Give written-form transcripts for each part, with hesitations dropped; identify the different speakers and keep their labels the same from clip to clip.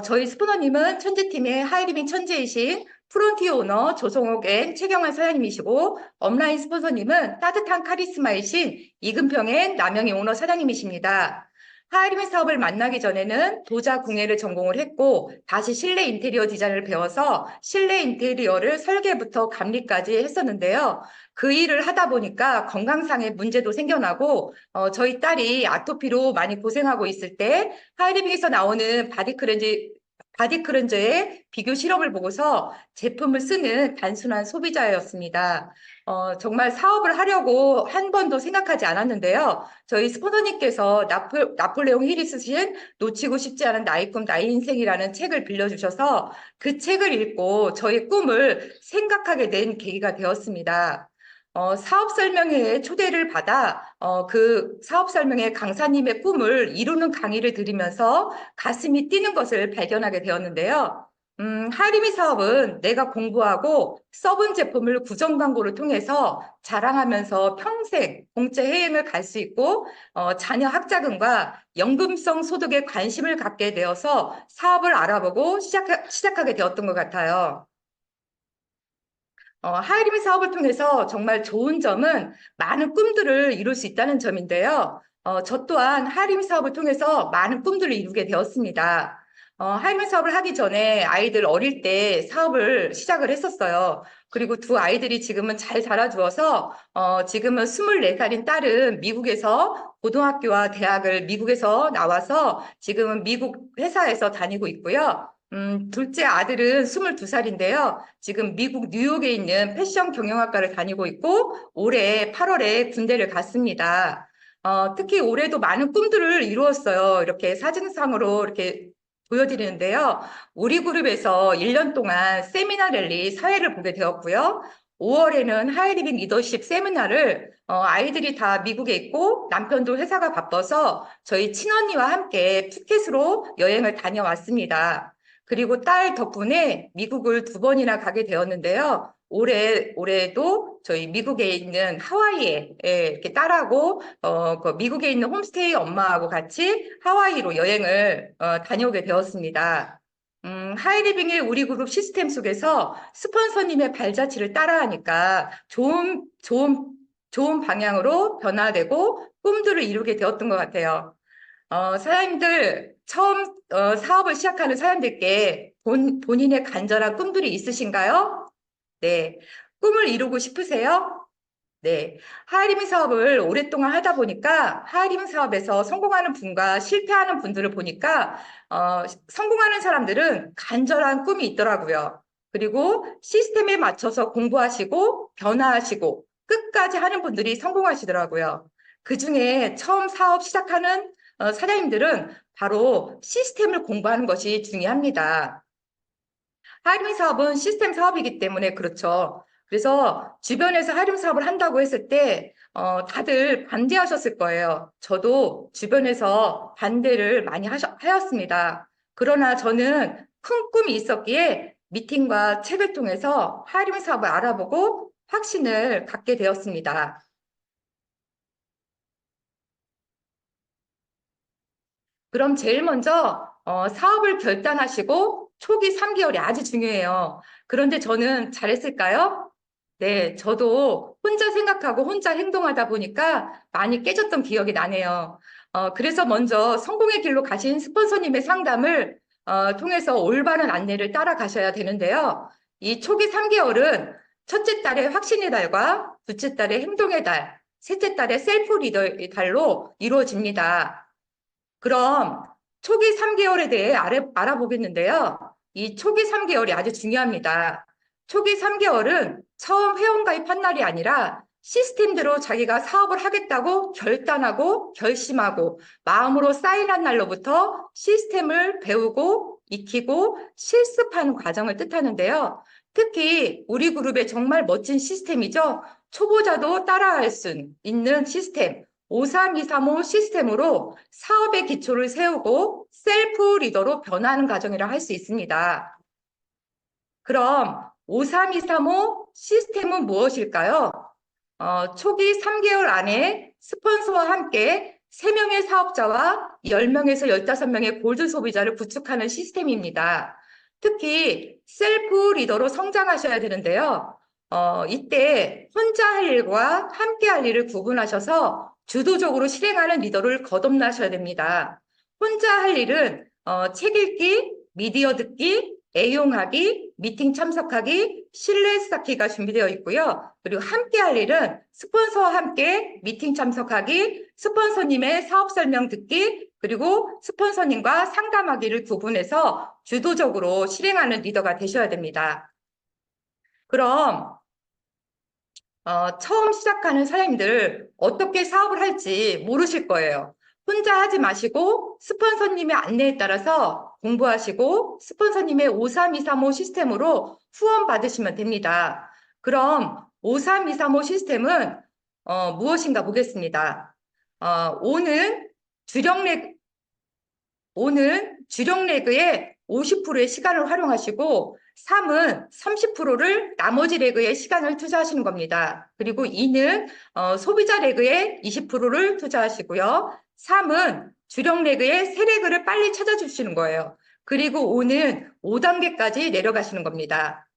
Speaker 1: 저희 스포너님은 천재팀의 하이리빙 천재이신 프론티어 오너 조성옥 앤 최경환 사장님이시고, 업라인 스폰서님은 따뜻한 카리스마이신 이금평 앤 남영희 오너 사장님이십니다. 하이리빙 사업을 만나기 전에는 도자 공예를 전공을 했고, 다시 실내 인테리어 디자인을 배워서 실내 인테리어를 설계부터 감리까지 했었는데요. 그 일을 하다 보니까 건강상의 문제도 생겨나고, 저희 딸이 아토피로 많이 고생하고 있을 때 하이리빙에서 나오는 바디 클렌저의 비교 실험을 보고서 제품을 쓰는 단순한 소비자였습니다. 정말 사업을 하려고 한 번도 생각하지 않았는데요. 저희 스포너님께서 나폴레옹 힐이 쓰신 놓치고 싶지 않은 나의 꿈, 나의 인생이라는 책을 빌려주셔서 그 책을 읽고 저의 꿈을 생각하게 된 계기가 되었습니다. 사업 설명회에 초대를 받아 그 사업 설명회 강사님의 꿈을 이루는 강의를 들으면서 가슴이 뛰는 것을 발견하게 되었는데요. 하리미 사업은 내가 공부하고 써본 제품을 구정 광고를 통해서 자랑하면서 평생 공짜 해외여행을 갈 수 있고 자녀 학자금과 연금성 소득에 관심을 갖게 되어서 사업을 알아보고 시작하게 되었던 것 같아요. 하이리미 사업을 통해서 정말 좋은 점은 많은 꿈들을 이룰 수 있다는 점인데요. 저 또한 하이리미 사업을 통해서 많은 꿈들을 이루게 되었습니다. 하이리미 사업을 하기 전에 아이들 어릴 때 사업을 시작을 했었어요. 그리고 두 아이들이 지금은 잘 자라주어서 지금은 24살인 딸은 미국에서 고등학교와 대학을 미국에서 나와서 지금은 미국 회사에서 다니고 있고요. 둘째 아들은 22살인데요. 지금 미국 뉴욕에 있는 패션 경영학과를 다니고 있고 올해 8월에 군대를 갔습니다. 특히 올해도 많은 꿈들을 이루었어요. 이렇게 사진상으로 이렇게 보여드리는데요. 우리 그룹에서 1년 동안 세미나 랠리 사회를 보게 되었고요. 5월에는 하이리빙 리더십 세미나를 아이들이 다 미국에 있고 남편도 회사가 바빠서 저희 친언니와 함께 푸켓으로 여행을 다녀왔습니다. 그리고 딸 덕분에 미국을 2번이나 가게 되었는데요. 올해도 저희 미국에 있는 하와이에 이렇게 딸하고 그 미국에 있는 홈스테이 엄마하고 같이 하와이로 여행을 다녀오게 되었습니다. 하이리빙의 우리 그룹 시스템 속에서 스폰서님의 발자취를 따라하니까 좋은 방향으로 변화되고 꿈들을 이루게 되었던 것 같아요. 사장님들, 처음 사업을 시작하는 사장님들께 본인의 간절한 꿈들이 있으신가요? 네. 꿈을 이루고 싶으세요? 네. 하이리밍 사업을 오랫동안 하다 보니까 하이리밍 사업에서 성공하는 분과 실패하는 분들을 보니까 성공하는 사람들은 간절한 꿈이 있더라고요. 그리고 시스템에 맞춰서 공부하시고 변화하시고 끝까지 하는 분들이 성공하시더라고요. 그중에 처음 사업 시작하는 사장님들은 바로 시스템을 공부하는 것이 중요합니다. 하이링 사업은 시스템 사업이기 때문에 그렇죠. 그래서 주변에서 하이링 사업을 한다고 했을 때 다들 반대하셨을 거예요. 저도 주변에서 반대를 많이 하였습니다. 그러나 저는 큰 꿈이 있었기에 미팅과 책을 통해서 하이링 사업을 알아보고 확신을 갖게 되었습니다. 그럼 제일 먼저 사업을 결단하시고 초기 3개월이 아주 중요해요. 그런데 저는 잘했을까요? 네, 저도 혼자 생각하고 혼자 행동하다 보니까 많이 깨졌던 기억이 나네요. 그래서 먼저 성공의 길로 가신 스폰서님의 상담을 통해서 올바른 안내를 따라가셔야 되는데요. 이 초기 3개월은 첫째 달의 확신의 달과 둘째 달의 행동의 달, 셋째 달의 셀프 리더의 달로 이루어집니다. 그럼 초기 3개월에 대해 알아보겠는데요. 이 초기 3개월이 아주 중요합니다. 초기 3개월은 처음 회원가입한 날이 아니라 시스템대로 자기가 사업을 하겠다고 결단하고 결심하고 마음으로 사인한 날로부터 시스템을 배우고 익히고 실습하는 과정을 뜻하는데요. 특히 우리 그룹의 정말 멋진 시스템이죠. 초보자도 따라할 수 있는 시스템. 53235 시스템으로 사업의 기초를 세우고 셀프 리더로 변화하는 과정이라 할 수 있습니다. 그럼 53235 시스템은 무엇일까요? 초기 3개월 안에 스폰서와 함께 3명의 사업자와 10명에서 15명의 골드 소비자를 구축하는 시스템입니다. 특히 셀프 리더로 성장하셔야 되는데요. 이때 혼자 할 일과 함께 할 일을 구분하셔서 주도적으로 실행하는 리더를 거듭나셔야 됩니다. 혼자 할 일은 책 읽기, 미디어 듣기, 애용하기, 미팅 참석하기, 실내 쌓기가 준비되어 있고요. 그리고 함께 할 일은 스폰서와 함께 미팅 참석하기, 스폰서님의 사업 설명 듣기, 그리고 스폰서님과 상담하기를 구분해서 주도적으로 실행하는 리더가 되셔야 됩니다. 그럼 처음 시작하는 사장님들 어떻게 사업을 할지 모르실 거예요. 혼자 하지 마시고 스폰서님의 안내에 따라서 공부하시고 스폰서님의 53235 시스템으로 후원 받으시면 됩니다. 그럼 53235 시스템은 무엇인가 보겠습니다. 오는 주력 레그의 50%의 시간을 활용하시고 3은 30%를 나머지 레그에 시간을 투자하시는 겁니다. 그리고 2는 소비자 레그에 20%를 투자하시고요. 3은 주력 레그의 3레그를 빨리 찾아주시는 거예요. 그리고 5는 5단계까지 내려가시는 겁니다.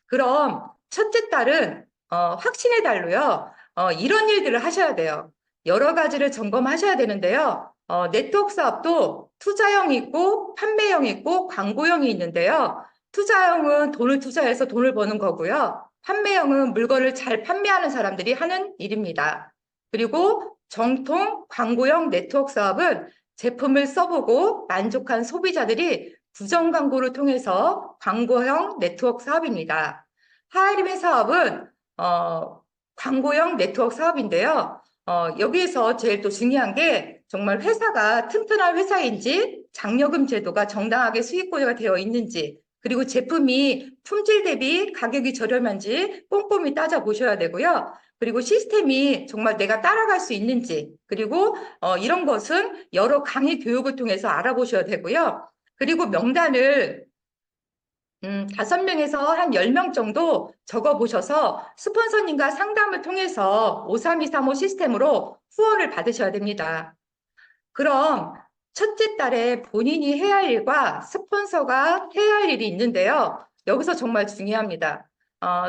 Speaker 1: 그럼 첫째 달은 확신의 달로요. 이런 일들을 하셔야 돼요. 여러 가지를 점검하셔야 되는데요. 네트워크 사업도 투자형이 있고 판매형이 있고 광고형이 있는데요. 투자형은 돈을 투자해서 돈을 버는 거고요. 판매형은 물건을 잘 판매하는 사람들이 하는 일입니다. 그리고 정통 광고형 네트워크 사업은 제품을 써보고 만족한 소비자들이 부정 광고를 통해서 광고형 네트워크 사업입니다. 하이림의 사업은 광고형 네트워크 사업인데요. 여기에서 제일 또 중요한 게 정말 회사가 튼튼한 회사인지 장려금 제도가 정당하게 수익구조가 되어 있는지 그리고 제품이 품질 대비 가격이 저렴한지 꼼꼼히 따져보셔야 되고요. 그리고 시스템이 정말 내가 따라갈 수 있는지 그리고 이런 것은 여러 강의 교육을 통해서 알아보셔야 되고요. 그리고 명단을 5명에서 한 10명 정도 적어보셔서 스폰서님과 상담을 통해서 53235 시스템으로 후원을 받으셔야 됩니다. 그럼 첫째 달에 본인이 해야 할 일과 스폰서가 해야 할 일이 있는데요. 여기서 정말 중요합니다.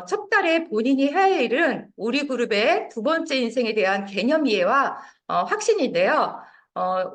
Speaker 1: 첫 달에 본인이 해야 할 일은 우리 그룹의 두 번째 인생에 대한 개념 이해와 확신인데요.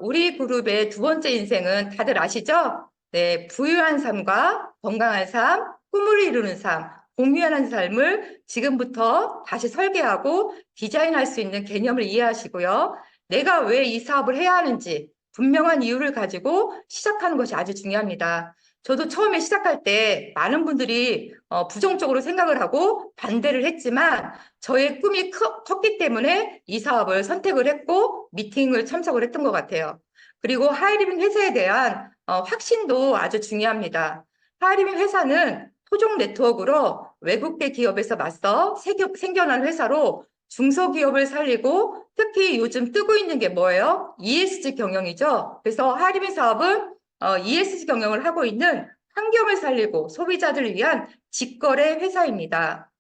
Speaker 1: 우리 그룹의 두 번째 인생은 다들 아시죠? 네, 부유한 삶과 건강한 삶, 꿈을 이루는 삶, 공유하는 삶을 지금부터 다시 설계하고 디자인할 수 있는 개념을 이해하시고요. 내가 왜 이 사업을 해야 하는지 분명한 이유를 가지고 시작하는 것이 아주 중요합니다. 저도 처음에 시작할 때 많은 분들이 부정적으로 생각을 하고 반대를 했지만 저의 꿈이 컸기 때문에 이 사업을 선택을 했고 미팅을 참석을 했던 것 같아요. 그리고 하이리빙 회사에 대한 확신도 아주 중요합니다. 하이리빙 회사는 토종 네트워크로 외국계 기업에서 맞서 생겨난 회사로 중소기업을 살리고 특히 요즘 뜨고 있는 게 뭐예요? ESG 경영이죠. 그래서 하이리빙 사업은 ESG 경영을 하고 있는 환경을 살리고 소비자들을 위한 직거래 회사입니다.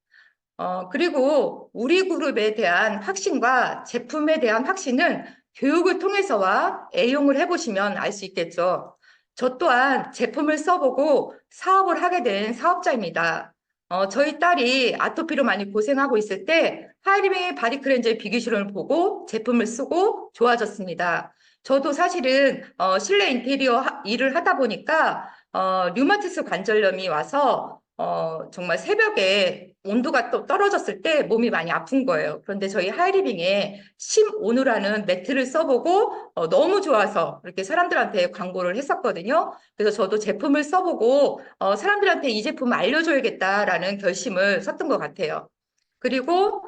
Speaker 1: 그리고 우리 그룹에 대한 확신과 제품에 대한 확신은 교육을 통해서와 애용을 해보시면 알 수 있겠죠. 저 또한 제품을 써보고 사업을 하게 된 사업자입니다. 저희 딸이 아토피로 많이 고생하고 있을 때 하이리빙의 바디 클렌저의 비기슈를 보고 제품을 쓰고 좋아졌습니다. 저도 사실은 실내 인테리어 일을 하다 보니까 류마티스 관절염이 와서 정말 새벽에 온도가 또 떨어졌을 때 몸이 많이 아픈 거예요. 그런데 저희 하이리빙에 심오누라는 매트를 써보고 너무 좋아서 이렇게 사람들한테 광고를 했었거든요. 그래서 저도 제품을 써보고 사람들한테 이 제품을 알려줘야겠다라는 결심을 섰던 것 같아요. 그리고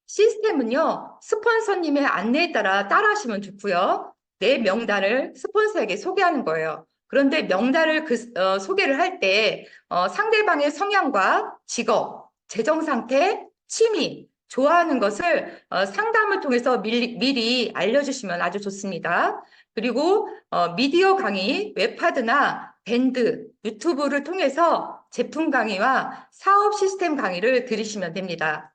Speaker 1: 시스템은요, 스폰서님의 안내에 따라하시면 좋고요. 내 명단을 스폰서에게 소개하는 거예요. 그런데 명단을 소개를 할 때 상대방의 성향과 직업, 재정 상태, 취미, 좋아하는 것을 상담을 통해서 미리 알려주시면 아주 좋습니다. 그리고 미디어 강의, 웹하드나 밴드, 유튜브를 통해서 제품 강의와 사업 시스템 강의를 들으시면 됩니다.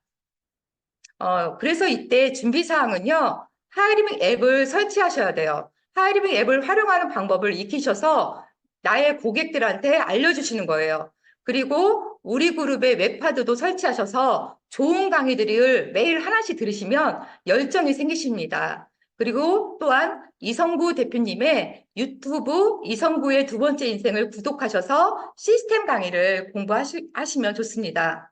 Speaker 1: 그래서 이때 준비사항은요, 하이리빙 앱을 설치하셔야 돼요. 하이리빙 앱을 활용하는 방법을 익히셔서 나의 고객들한테 알려주시는 거예요. 그리고 우리 그룹의 웹하드도 설치하셔서 좋은 강의들을 매일 하나씩 들으시면 열정이 생기십니다. 그리고 또한 이성구 대표님의 유튜브 이성구의 두 번째 인생을 구독하셔서 시스템 강의를 공부하시면 좋습니다.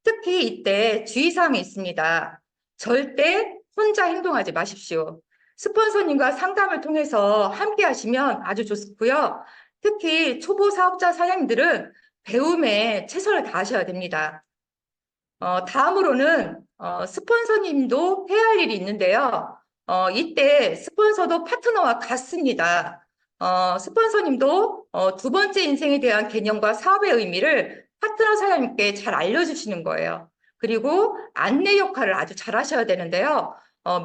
Speaker 1: 특히 이때 주의사항이 있습니다. 절대 혼자 행동하지 마십시오. 스폰서님과 상담을 통해서 함께 하시면 아주 좋고요. 특히 초보 사업자 사장님들은 배움에 최선을 다하셔야 됩니다. 다음으로는 스폰서님도 해야 할 일이 있는데요. 이때 스폰서도 파트너와 같습니다. 스폰서님도 두 번째 인생에 대한 개념과 사업의 의미를 파트너 사장님께 잘 알려주시는 거예요. 그리고 안내 역할을 아주 잘 하셔야 되는데요.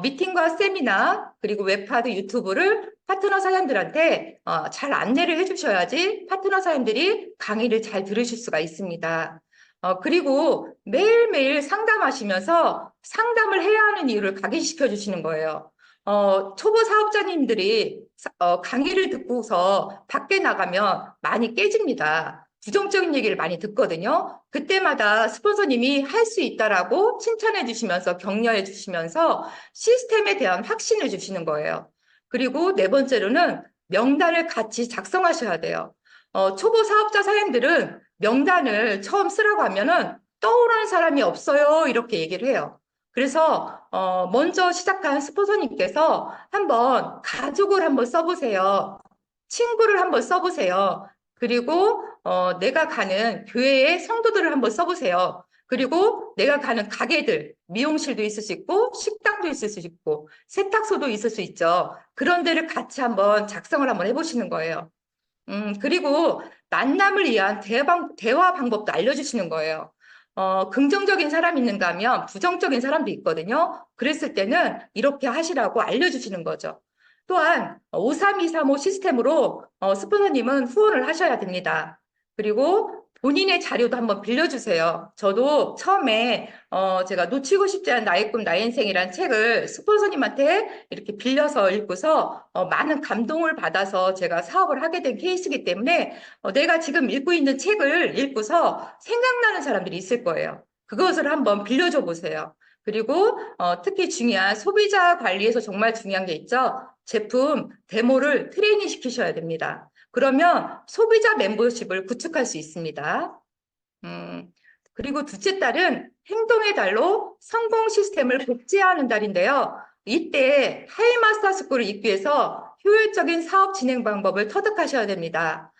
Speaker 1: 미팅과 세미나 그리고 웹하드 유튜브를 파트너 사장님들한테 잘 안내를 해주셔야지 파트너 사장님들이 강의를 잘 들으실 수가 있습니다. 그리고 매일매일 상담하시면서 상담을 해야 하는 이유를 각인시켜 주시는 거예요. 초보 사업자님들이 강의를 듣고서 밖에 나가면 많이 깨집니다. 부정적인 얘기를 많이 듣거든요. 그때마다 스폰서님이 할 수 있다라고 칭찬해 주시면서 격려해 주시면서 시스템에 대한 확신을 주시는 거예요. 그리고 네 번째로는 명단을 같이 작성하셔야 돼요. 초보 사업자 사장님들은 명단을 처음 쓰라고 하면은 떠오르는 사람이 없어요. 이렇게 얘기를 해요. 그래서 먼저 시작한 스폰서님께서 한번 가족을 한번 써보세요. 친구를 한번 써보세요. 그리고 내가 가는 교회의 성도들을 한번 써보세요. 그리고 내가 가는 가게들, 미용실도 있을 수 있고 식당도 있을 수 있고 세탁소도 있을 수 있죠. 그런 데를 같이 한번 작성을 한번 해보시는 거예요. 그리고 만남을 위한 대화 방법도 알려주시는 거예요. 긍정적인 사람이 있는가 하면 부정적인 사람도 있거든요. 그랬을 때는 이렇게 하시라고 알려주시는 거죠. 또한 53235 시스템으로 스폰서님은 후원을 하셔야 됩니다. 그리고 본인의 자료도 한번 빌려주세요. 저도 처음에 제가 놓치고 싶지 않은 나의 꿈, 나의 인생이란 책을 스폰서님한테 이렇게 빌려서 읽고서 많은 감동을 받아서 제가 사업을 하게 된 케이스이기 때문에 내가 지금 읽고 있는 책을 읽고서 생각나는 사람들이 있을 거예요. 그것을 한번 빌려줘 보세요. 그리고 특히 중요한 소비자 관리에서 정말 중요한 게 있죠. 제품 데모를 트레이닝 시키셔야 됩니다. 그러면 소비자 멤버십을 구축할 수 있습니다. 그리고 둘째 달은 행동의 달로 성공 시스템을 복제하는 달인데요. 이때 하이마스터 스쿨을 읽기 위해서 효율적인 사업 진행 방법을 터득하셔야 됩니다.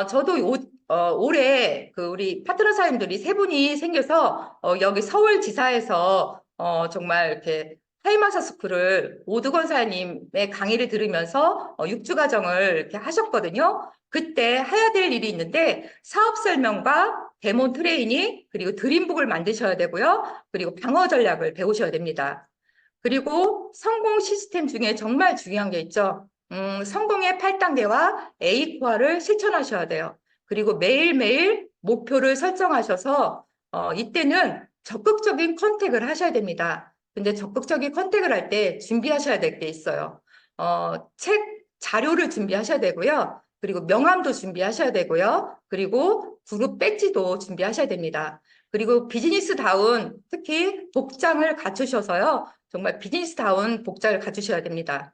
Speaker 1: 저도 올해 우리 파트너 사님들이 세 분이 생겨서 여기 서울지사에서 정말 이렇게 하이마스터 스쿨을 오두건 사님의 강의를 들으면서 6주 과정을 이렇게 하셨거든요. 그때 해야 될 일이 있는데 사업 설명과 데모 트레이닝 그리고 드림북을 만드셔야 되고요. 그리고 방어 전략을 배우셔야 됩니다. 그리고 성공 시스템 중에 정말 중요한 게 있죠. 성공의 8단계와 A코어를 실천하셔야 돼요. 그리고 매일매일 목표를 설정하셔서 이때는 적극적인 컨택을 하셔야 됩니다. 근데 적극적인 컨택을 할 때 준비하셔야 될 게 있어요. 책 자료를 준비하셔야 되고요. 그리고 명함도 준비하셔야 되고요. 그리고 그룹 배지도 준비하셔야 됩니다. 그리고 비즈니스다운 특히 복장을 갖추셔서요. 정말 비즈니스다운 복장을 갖추셔야 됩니다.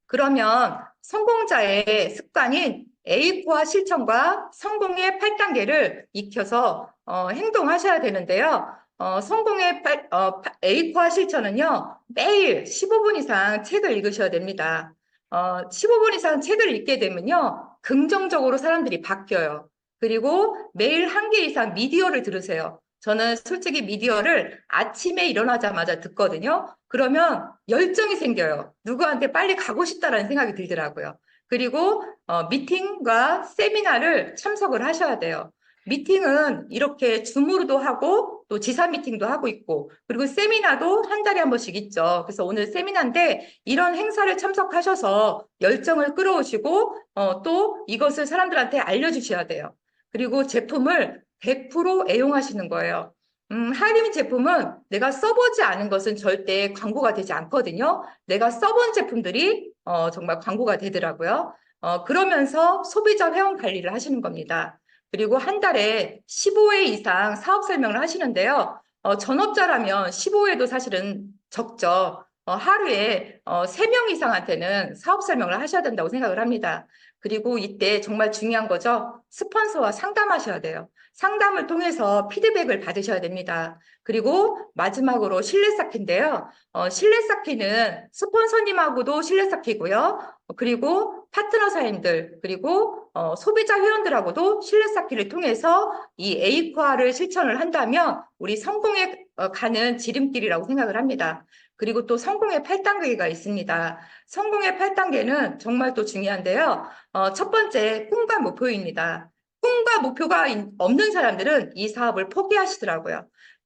Speaker 1: 그러면 성공자의 습관인 A코어 실천과 성공의 8단계를 익혀서 행동하셔야 되는데요. 성공의 A코어 실천은요. 매일 15분 이상 책을 읽으셔야 됩니다. 15분 이상 책을 읽게 되면요. 긍정적으로 사람들이 바뀌어요. 그리고 매일 한 개 이상 미디어를 들으세요. 저는 솔직히 미디어를 아침에 일어나자마자 듣거든요. 그러면 열정이 생겨요. 누구한테 빨리 가고 싶다라는 생각이 들더라고요. 그리고 미팅과 세미나를 참석을 하셔야 돼요. 미팅은 이렇게 줌으로도 하고 또 지사 미팅도 하고 있고 그리고 세미나도 한 달에 한 번씩 있죠. 그래서 오늘 세미나인데 이런 행사를 참석하셔서 열정을 끌어오시고 또 이것을 사람들한테 알려주셔야 돼요. 그리고 제품을 100% 애용하시는 거예요. 하이리미 제품은 내가 써보지 않은 것은 절대 광고가 되지 않거든요. 내가 써본 제품들이 정말 광고가 되더라고요. 그러면서 소비자 회원 관리를 하시는 겁니다. 그리고 한 달에 15회 이상 사업 설명을 하시는데요. 전업자라면 15회도 사실은 적죠. 하루에 3명 이상한테는 사업 설명을 하셔야 된다고 생각을 합니다. 그리고 이때 정말 중요한 거죠. 스폰서와 상담하셔야 돼요. 상담을 통해서 피드백을 받으셔야 됩니다. 그리고 마지막으로 신뢰 쌓기인데요. 신뢰 쌓기는 스폰서님하고도 신뢰 쌓기고요. 그리고 파트너 사님들, 그리고 소비자 회원들하고도 신뢰 쌓기를 통해서 이 에이코아를 실천을 한다면 우리 성공에 가는 지름길이라고 생각을 합니다. 그리고 또 성공의 8단계가 있습니다. 성공의 8단계는 정말 또 중요한데요. 첫 번째, 꿈과 목표입니다. 꿈과 목표가 없는 사람들은 이 사업을 포기하시더라고요.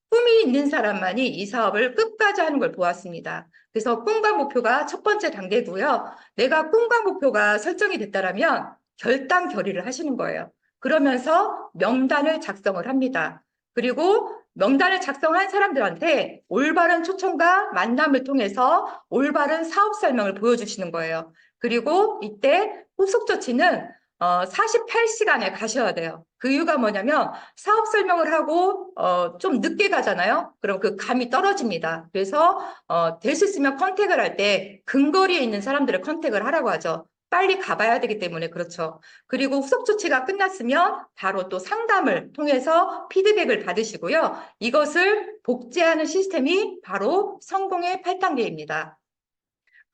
Speaker 1: 꿈이 있는 사람만이 이 사업을 끝까지 하는 걸 보았습니다. 그래서 꿈과 목표가 첫 번째 단계고요. 내가 꿈과 목표가 설정이 됐다라면 결단 결의를 하시는 거예요. 그러면서 명단을 작성을 합니다. 그리고 명단을 작성한 사람들한테 올바른 초청과 만남을 통해서 올바른 사업 설명을 보여주시는 거예요. 그리고 이때 후속 조치는 48시간에 가셔야 돼요. 그 이유가 뭐냐면 사업 설명을 하고 좀 늦게 가잖아요. 그럼 그 감이 떨어집니다. 그래서 될 수 있으면 컨택을 할 때 근거리에 있는 사람들을 컨택을 하라고 하죠. 빨리 가봐야 되기 때문에 그렇죠. 그리고 후속 조치가 끝났으면 바로 또 상담을 통해서 피드백을 받으시고요. 이것을 복제하는 시스템이 바로 성공의 8단계입니다.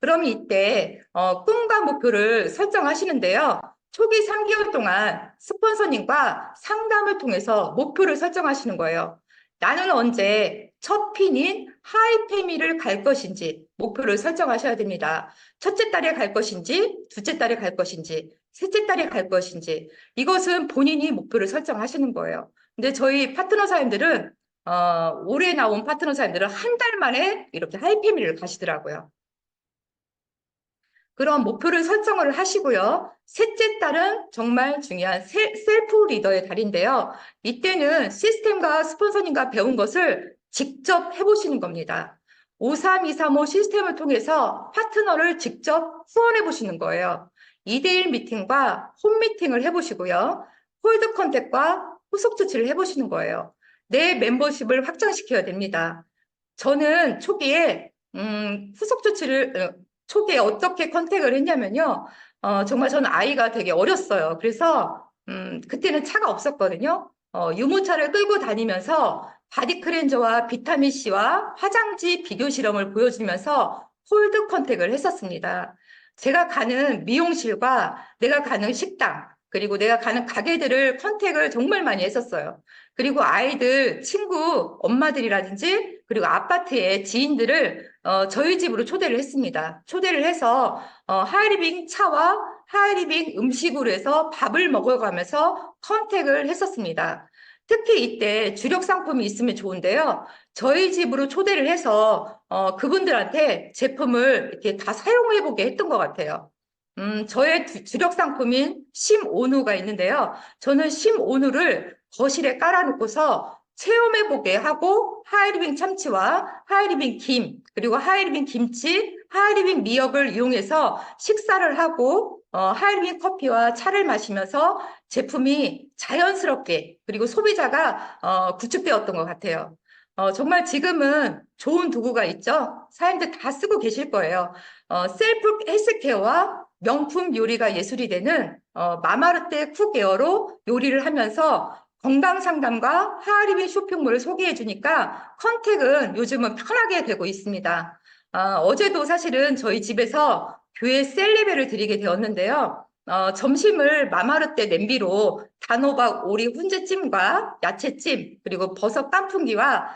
Speaker 1: 그럼 이때 꿈과 목표를 설정하시는데요. 초기 3개월 동안 스폰서님과 상담을 통해서 목표를 설정하시는 거예요. 나는 언제 첫 핀인 하이페미를 갈 것인지 목표를 설정하셔야 됩니다. 첫째 달에 갈 것인지, 둘째 달에 갈 것인지, 셋째 달에 갈 것인지 이것은 본인이 목표를 설정하시는 거예요. 근데 저희 파트너 사님들은 올해 나온 파트너 사님들은 한 달 만에 이렇게 하이페미를 가시더라고요. 그런 목표를 설정을 하시고요. 셋째 달은 정말 중요한 셀프 리더의 달인데요. 이때는 시스템과 스폰서님과 배운 것을 직접 해보시는 겁니다. 53235 시스템을 통해서 파트너를 직접 후원해 보시는 거예요. 2대1 미팅과 홈 미팅을 해보시고요. 홀드 컨택과 후속 조치를 해보시는 거예요. 내 멤버십을 확장시켜야 됩니다. 저는 초기에 후속 조치를 초기에 어떻게 컨택을 했냐면요. 정말 저는 아이가 되게 어렸어요. 그래서 그때는 차가 없었거든요. 유모차를 끌고 다니면서 바디 클렌저와 비타민 C와 화장지 비교 실험을 보여주면서 홀드 컨택을 했었습니다. 제가 가는 미용실과 내가 가는 식당, 그리고 내가 가는 가게들을 컨택을 정말 많이 했었어요. 그리고 아이들, 친구, 엄마들이라든지, 그리고 아파트의 지인들을 저희 집으로 초대를 했습니다. 초대를 해서 하이리빙 차와 하이리빙 음식으로 해서 밥을 먹어가면서 컨택을 했었습니다. 특히 이때 주력 상품이 있으면 좋은데요. 저희 집으로 초대를 해서 그분들한테 제품을 이렇게 다 사용해보게 했던 것 같아요. 저의 주력 상품인 심온우가 있는데요. 저는 심온우를 거실에 깔아놓고서 체험해보게 하고 하이리빙 참치와 하이리빙 김, 그리고 하이리빙 김치, 하이리빙 미역을 이용해서 식사를 하고 하이리빙 커피와 차를 마시면서 제품이 자연스럽게 그리고 소비자가 구축되었던 것 같아요. 정말 지금은 좋은 도구가 있죠. 사람들 다 쓰고 계실 거예요. 셀프 헬스케어와 명품 요리가 예술이 되는 마마르테 쿡에어로 요리를 하면서 건강 상담과 하이리빙 쇼핑몰을 소개해 주니까 컨택은 요즘은 편하게 되고 있습니다. 어제도 사실은 저희 집에서 교회 셀레베를 드리게 되었는데요. 점심을 마마르테 냄비로 단호박 오리 훈제찜과 야채찜 그리고 버섯 깐풍기와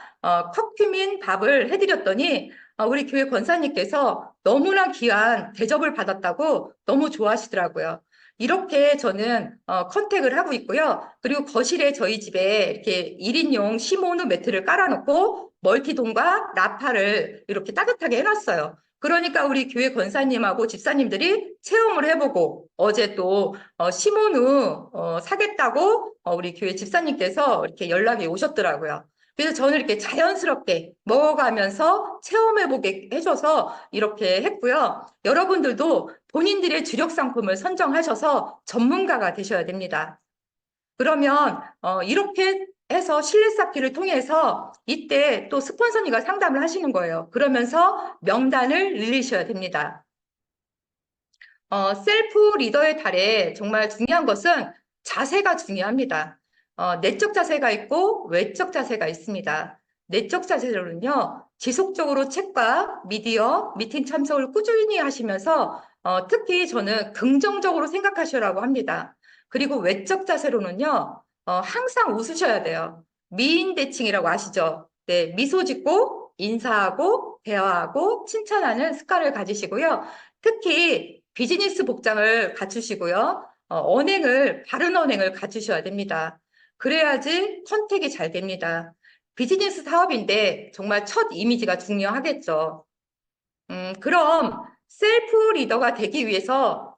Speaker 1: 커큐민 밥을 해드렸더니 우리 교회 권사님께서 너무나 귀한 대접을 받았다고 너무 좋아하시더라고요. 이렇게 저는 컨택을 하고 있고요. 그리고 거실에 저희 집에 이렇게 1인용 시모누 매트를 깔아놓고 멀티돔과 나파를 이렇게 따뜻하게 해놨어요. 그러니까 우리 교회 권사님하고 집사님들이 체험을 해보고 어제 또 시모누 사겠다고 우리 교회 집사님께서 이렇게 연락이 오셨더라고요. 그래서 저는 이렇게 자연스럽게 먹어가면서 체험해보게 해줘서 이렇게 했고요. 여러분들도 본인들의 주력 상품을 선정하셔서 전문가가 되셔야 됩니다. 그러면 이렇게 해서 실내 쌓기를 통해서 이때 또 스폰서님과 상담을 하시는 거예요. 그러면서 명단을 늘리셔야 됩니다. 셀프 리더의 달에 정말 중요한 것은 자세가 중요합니다. 내적 자세가 있고 외적 자세가 있습니다. 내적 자세로는요, 지속적으로 책과 미디어, 미팅 참석을 꾸준히 하시면서 특히 저는 긍정적으로 생각하시라고 합니다. 그리고 외적 자세로는요, 항상 웃으셔야 돼요. 미인대칭이라고 아시죠? 네, 미소 짓고 인사하고 대화하고 칭찬하는 습관을 가지시고요. 특히 비즈니스 복장을 갖추시고요. 바른 언행을 갖추셔야 됩니다. 그래야지 컨택이 잘 됩니다. 비즈니스 사업인데 정말 첫 이미지가 중요하겠죠. 그럼 셀프 리더가 되기 위해서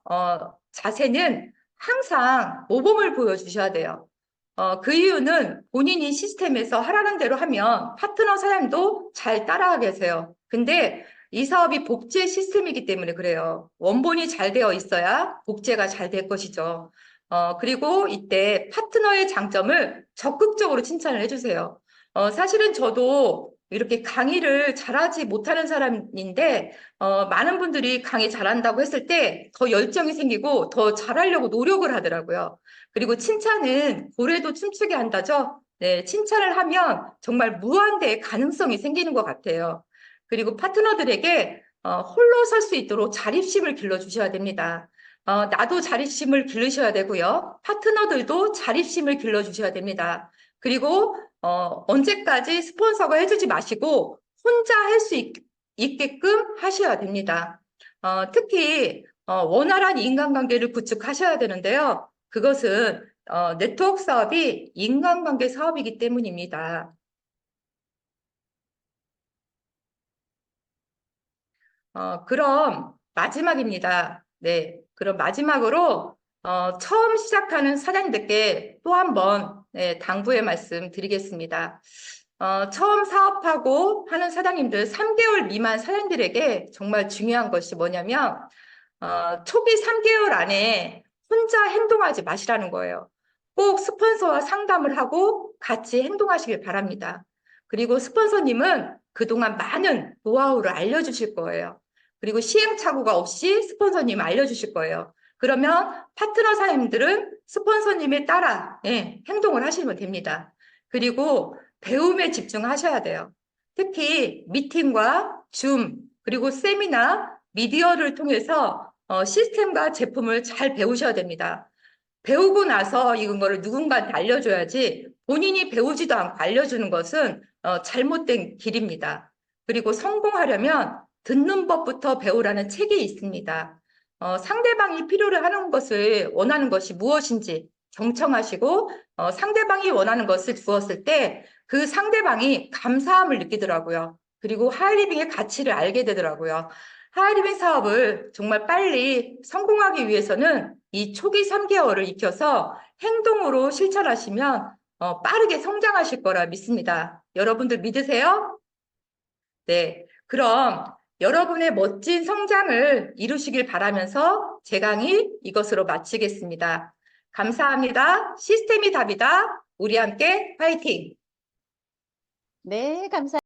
Speaker 1: 자세는 항상 모범을 보여주셔야 돼요. 그 이유는 본인이 시스템에서 하라는 대로 하면 파트너 사장님도 잘 따라가게 하세요. 근데 이 사업이 복제 시스템이기 때문에 그래요. 원본이 잘 되어 있어야 복제가 잘 될 것이죠. 그리고 이때 파트너의 장점을 적극적으로 칭찬을 해주세요. 사실은 저도 이렇게 강의를 잘하지 못하는 사람인데, 많은 분들이 강의 잘한다고 했을 때 더 열정이 생기고 더 잘하려고 노력을 하더라고요. 그리고 칭찬은 고래도 춤추게 한다죠. 네, 칭찬을 하면 정말 무한대의 가능성이 생기는 것 같아요. 그리고 파트너들에게 홀로 설 수 있도록 자립심을 길러주셔야 됩니다. 나도 자립심을 기르셔야 되고요. 파트너들도 자립심을 길러주셔야 됩니다. 그리고 언제까지 스폰서가 해주지 마시고 혼자 할 수 있게끔 하셔야 됩니다. 특히 원활한 인간관계를 구축하셔야 되는데요. 그것은 네트워크 사업이 인간관계 사업이기 때문입니다. 그럼 마지막입니다. 네, 그럼 마지막으로 처음 시작하는 사장님들께 또 한번 네, 당부의 말씀 드리겠습니다. 처음 사업하고 하는 사장님들 3개월 미만 사장님들에게 정말 중요한 것이 뭐냐면 초기 3개월 안에 혼자 행동하지 마시라는 거예요. 꼭 스폰서와 상담을 하고 같이 행동하시길 바랍니다. 그리고 스폰서님은 그동안 많은 노하우를 알려주실 거예요. 그리고 시행착오가 없이 스폰서님 알려주실 거예요. 그러면 파트너 사장님들은 스폰서님에 따라 행동을 하시면 됩니다. 그리고 배움에 집중하셔야 돼요. 특히 미팅과 줌, 그리고 세미나, 미디어를 통해서 시스템과 제품을 잘 배우셔야 됩니다. 배우고 나서 이거를 누군가한테 알려줘야지 본인이 배우지도 않고 알려주는 것은 잘못된 길입니다. 그리고 성공하려면 듣는 법부터 배우라는 책이 있습니다. 상대방이 필요로 하는 것을 원하는 것이 무엇인지 경청하시고 상대방이 원하는 것을 주었을 때 그 상대방이 감사함을 느끼더라고요. 그리고 하이리빙의 가치를 알게 되더라고요. 하이리빙 사업을 정말 빨리 성공하기 위해서는 이 초기 3개월을 익혀서 행동으로 실천하시면 빠르게 성장하실 거라 믿습니다. 여러분들 믿으세요? 네. 그럼 여러분의 멋진 성장을 이루시길 바라면서 제 강의 이것으로 마치겠습니다. 감사합니다. 시스템이 답이다. 우리 함께 파이팅!
Speaker 2: 네, 감사합니다.